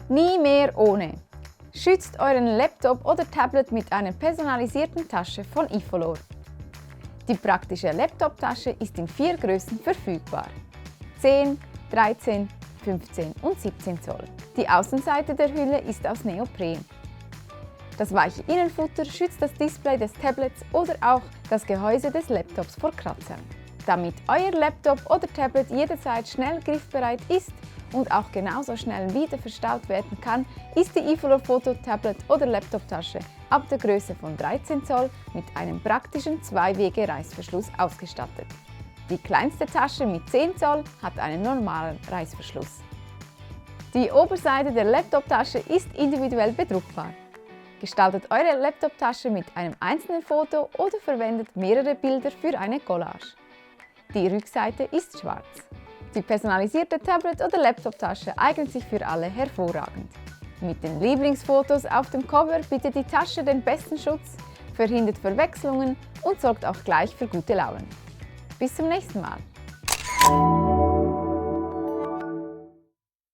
Nie mehr ohne. Schützt euren Laptop oder Tablet mit einer personalisierten Tasche von Ifolor. Die praktische Laptop-Tasche ist in 4 Größen verfügbar: 10, 13, 15 und 17 Zoll. Die Außenseite der Hülle ist aus Neopren. Das weiche Innenfutter schützt das Display des Tablets oder auch das Gehäuse des Laptops vor Kratzern. Damit euer Laptop oder Tablet jederzeit schnell griffbereit ist und auch genauso schnell wieder verstaut werden kann, ist die Ifolor Photo Tablet oder Laptoptasche ab der Größe von 13 Zoll mit einem praktischen 2-Wege-Reißverschluss ausgestattet. Die kleinste Tasche mit 10 Zoll hat einen normalen Reißverschluss. Die Oberseite der Laptoptasche ist individuell bedruckbar. Gestaltet eure Laptoptasche mit einem einzelnen Foto oder verwendet mehrere Bilder für eine Collage. Die Rückseite ist schwarz. Die personalisierte Tablet- oder Laptoptasche eignet sich für alle hervorragend. Mit den Lieblingsfotos auf dem Cover bietet die Tasche den besten Schutz, verhindert Verwechslungen und sorgt auch gleich für gute Laune. Bis zum nächsten Mal!